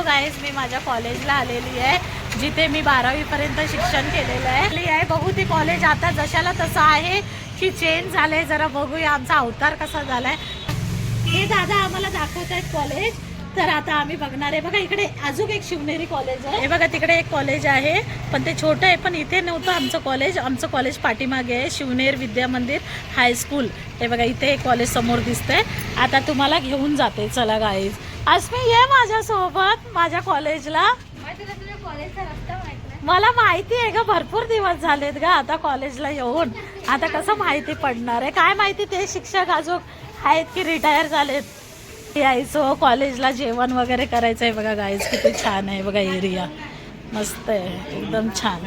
Hello guys, मी माझ्या कॉलेजला आलेली आहे जिथे मी 12वी पर्यंत शिक्षण केलेलं आहे. बघू ते कॉलेज आता जशाला तसं आहे की चेंज झालंय. जरा बघूया आमचा अवतार कसा झालाय. हे दादा आम्हाला दाखवत आहेत कॉलेज. तर आता आम्ही बघणार आहे. बघा इकडे अजून एक शिवनेरी कॉलेज आहे. हे बघा तिकडे एक कॉलेज आहे पण ते छोटं आहे. पण इथे नव्हतं आमचं कॉलेज. आमचं कॉलेज पाठीमागे आहे, शिवनेर विद्या मंदिर हायस्कूल. हे बघा इथे एक कॉलेज समोर दिसतंय. आता तुम्हाला घेऊन जाते. चला गाईज, अस्मी ये माझ्यासोबत माझ्या कॉलेजला. मला माहिती आहे ग, भरपूर दिवस झालेत ग आता कॉलेजला येऊन. आता कसं माहिती पडणार आहे काय माहिती. ते शिक्षक अजून आहेत की रिटायर झालेत. यायचो कॉलेजला, जेवण वगैरे करायचं आहे. बघा गाईज किती छान आहे. बघा एरिया मस्त आहे, एकदम छान.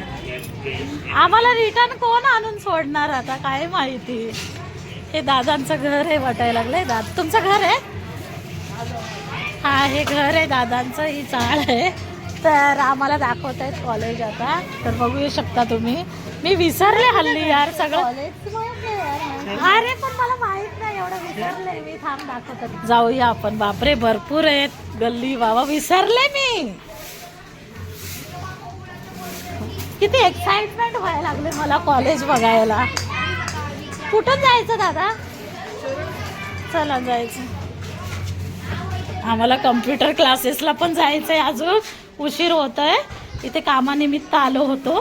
आम्हाला रिटर्न कोण आणून सोडणार आता काय माहिती. हे दादांचं घर आहे वाटायला लागलंय. दादा तुमचं घर आहे? हा हे घर आहे दादांचं. ही चाळ आहे. तर आम्हाला दाखवत आहेत कॉलेज आता. तर बघू शकता तुम्ही. मी विसरले हल्ली यार सगळं. अरे पण मला माहित नाही एवढं, विसरले मी. थांब दाखवतात. जाऊया आपण. बापरे भरपूर आहेत गल्ली. बाबा विसरले मी. किती एक्साइटमेंट व्हायला लागले मला कॉलेज बघायला. कुठं जायचं दादा? चला जायचं. आम्हाला कम्प्युटर क्लासेसला पण जायचं आहे. अजून उशीर होत आहे. इथे कामानिमित्त आलो होतो.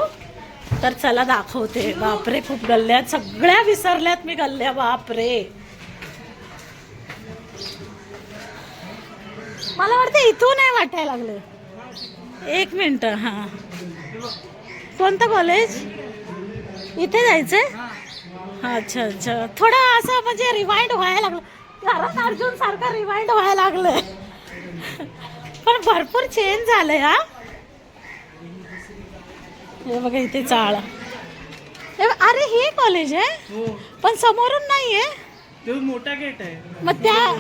तर चला दाखवते. बापरे खूप गल्ल्यात, सगळ्या विसरल्यात मी गल्ल्या. बापरे मला वाटतं इथून नाही वाटायला लागलं. एक मिनिट. हा कोणतं कॉलेज? इथे जायचंय? अच्छा अच्छा. थोडं असं म्हणजे रिवाइंड व्हायला लागलं. कारण अर्जुन सारखं रिवाइंड व्हायला लागलंय. पण भरपूर चेंज झालंय. हा हे बघा इथे चाळ. अरे हे कॉलेज आहे पण समोरून नाहीये. तो मोठा गेट आहे. मग त्या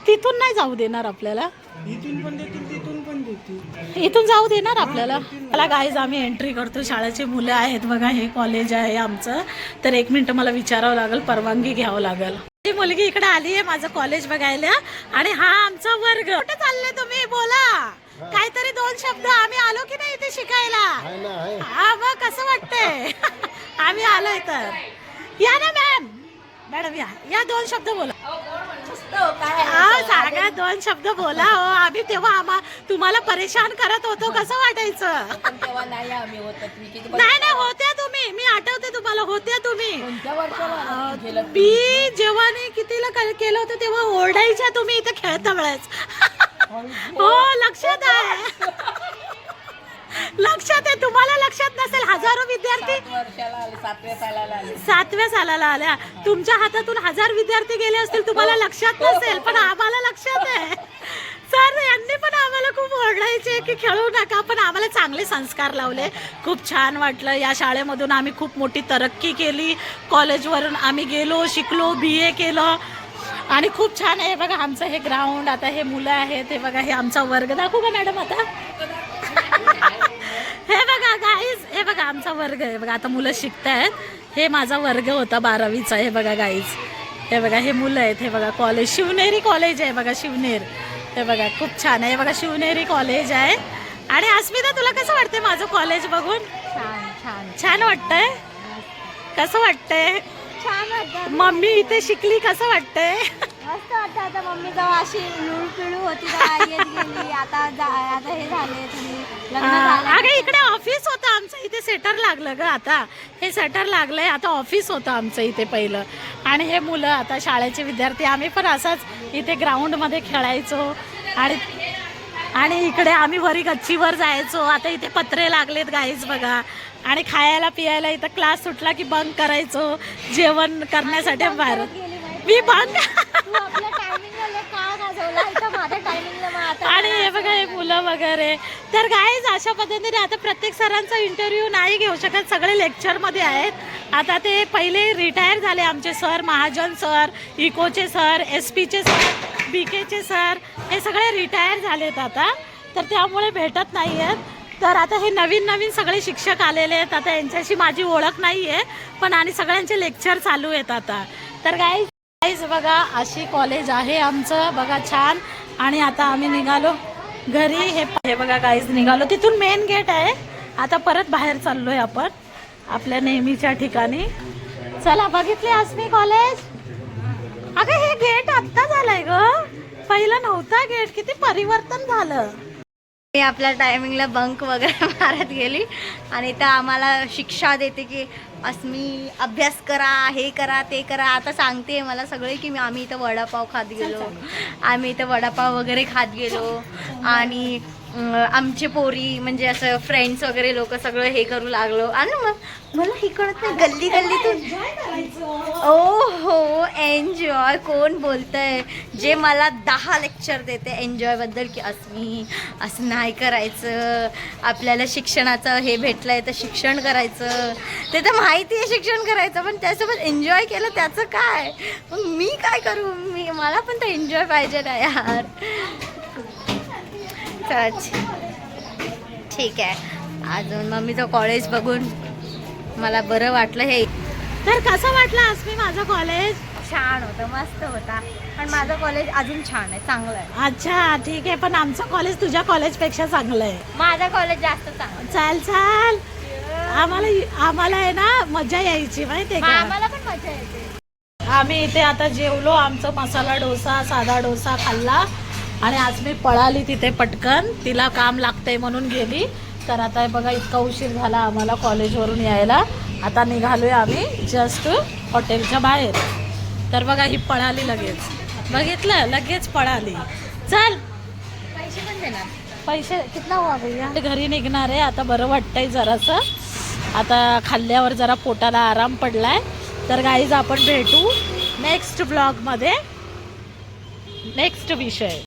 तिथून नाही जाऊ देणार आपल्याला. इथून पण देतील, तिथून पण देतील. इथून जाऊ देणार आपल्याला. मला गाईज आम्ही एंट्री करतो. शाळेची मुलं आहेत बघा. हे कॉलेज आहे आमचं. तर एक मिनिट मला विचारावं लागेल, परवानगी घ्यावं लागेल. ती मुलगी इकडे आली आहे माझं कॉलेज बघायला. आणि हा आमचा वर्ग. कुठे चालले तुम्ही? बोला काहीतरी दोन शब्द. आम्ही आलो की नाही इथे शिकायला? हा मग कसं वाटतंय? आम्ही आलोय तर या ना मॅम. मॅडम या दोन शब्द बोला. सांगा दोन शब्द बोला. हो आम्ही तेव्हा तुम्हाला परेशान करत होतो. कसं वाटायचं? नाही होत्या तुम्ही. मी आठवते तुम्हाला. होत्या तुम्ही. मी जेव्हा नाही कितीला केलं होतं तेव्हा ओरडायच्या तुम्ही इथे खेळता वेळेस. हो लक्षात आहे. लक्षात आहे. तुम्हाला लक्षात नसेल. हजारो विद्यार्थी 7व्या सालाला आल्या. तुमच्या हातातून 1000 विद्यार्थी गेले असतील, तुम्हाला लक्षात नसेल पण आम्हाला लक्षात आहे. सर यांनी पण आम्हाला खूप ओरडायचे की खेळू नका. पण आम्हाला चांगले संस्कार लावले. खूप छान वाटलं. या शाळेमधून आम्ही खूप मोठी तरक्की केली. कॉलेजवरून आम्ही गेलो, शिकलो, BA केलं आणि खूप छान आहे. बघा आमचं हे ग्राउंड. आता हे मुलं आहेत. हे बघा हे आमचा वर्ग. दाखवू का मॅडम आता? हे बघा गाईज, हे बघा आमचा वर्ग आहे. बघा आता मुलं शिकतायत. हे माझा वर्ग होता 12वीचा. हे बघा गाईज, हे बघा हे मुलं आहेत. हे बघा कॉलेज शिवनेरी कॉलेज आहे. बघा शिवनेर. हे बघा खूप छान आहे. बघा शिवनेरी कॉलेज आहे. आणि अस्मिता तुला कसं वाटतंय माझं कॉलेज बघून? छान छान छान वाटतंय. कसं वाटतंय? छान वाटतं. मम्मी इथे शिकली. कसं वाटतंय? मस्त वाटतं. आता मम्मी जेव्हा अशी लुळपिळू होती तेव्हा येत गेली. आता हे झाले लग्न झालं. अगं इकडे ऑफिस होतं आमचं. इथे सेटर लागलं ग. आता हे सेटर लागलंय. आता ऑफिस होतं आमचं इथे पहिलं. आणि हे मुलं आता शाळेचे विद्यार्थी. आम्ही पण असाच इथे ग्राउंडमध्ये खेळायचो. आणि इकडे आम्ही वरी गच्चीवर जायचो. आता इथे पत्रे लागलेत गाईज बघा. आणि खायला पियायला इथं क्लास सुटला की बंक करायचो जेवण करण्यासाठी बाहेर. मी बंक. आणि हे बघा हे मुलं वगैरे. तर गाईज अशा पद्धतीने आता प्रत्येक सरांचा इंटरव्ह्यू नाही घेऊ शकत. सगळे लेक्चरमध्ये आहेत. आता ते पहिले रिटायर झाले आमचे सर. महाजन सर, इकोचे सर, SP चे सर, BKचे सर, हे सगळे रिटायर झालेत आता. तर त्यामुळे भेटत नाही आहेत. तर आता हे नवीन सगळे शिक्षक आलेले आहेत. आता यांच्याशी माझी ओळख नाही आहे पण आणि सगळ्यांचे लेक्चर चालू आहेत आता. तर गाईज बघा अशी कॉलेज आहे आमचं. बघा छान. आणि आता आम्ही निघालो. घरी हे बघा गाईज निघालो, तिथून मेन गेट आहे. आता परत बाहेर चाललोय आपण आपल्या नेहमीच्या ठिकाणी. चला, बघितले आसमी कॉलेज. अगं हे गेट आत्ता झालंय ग, पहिला नव्हता गेट. किती परिवर्तन झालं. मी आपल्या टायमिंगला बंक वगैरे मारत गेली आणि तर आम्हाला शिक्षा देते की अस्मी अभ्यास करा, हे करा, ते करा. आता सांगते मला सगळे की आम्ही इथं वडापाव खात गेलो, आम्ही इथं वडापाव वगैरे खात गेलो आणि आमचे पोरी म्हणजे असं फ्रेंड्स वगैरे लोक सगळं हे करू लागलो. आणि मग मला हे कळत नाही, गल्ली गल्लीतून ओ हो एन्जॉय कोण बोलतंय, जे मला 10 लेक्चर देते एन्जॉयबद्दल की अस्मी असं नाही करायचं, आपल्याला शिक्षणाचं हे भेटलंय तर शिक्षण करायचं. ते तर माहिती आहे शिक्षण करायचं, पण त्यासोबत एन्जॉय केलं त्याचं काय. मग मी काय करू, मला पण तर एन्जॉय पाहिजे ना यार. चला ठीक आहे. अजून मम्मीचं कॉलेज बघून मला बरं वाटलं. हे तर कसं वाटलं आसमी माझं कॉलेज? छान होतं, मस्त होता. पण माझं कॉलेज अजून छान आहे, चांगलं आहे. अच्छा ठीक आहे, पण आमचं कॉलेज तुझ्या कॉलेजपेक्षा चांगलं आहे. माझं कॉलेज जास्त चांगलं. चाल चाल, आम्हाला आहे ना मजा यायची माहितीये का. आम्हाला पण मजा येते. आम्ही इथे आता जेवलो, आमचं मसाला डोसा साधा डोसा खाल्ला आणि आज मी पळाली तिथे पटकन, तिला काम लागतंय म्हणून गेली. तर आता बघा इतका उशीर झाला आम्हाला कॉलेजवरून यायला. आता निघालोय आम्ही जस्ट हॉटेलच्या बाहेर. तर बघा ही पळाली लगेच, बघितलं लगेच पळाली. चल पैसे पण देणार. पैसे कितना हुआ भैया? घरी निघणार आहे आता. बरं वाटतंय जरासं, आता खाल्ल्यावर जरा पोटाला आराम पडलाय. तर गाईज आपण भेटू नेक्स्ट ब्लॉगमध्ये, नेक्स्ट विषय.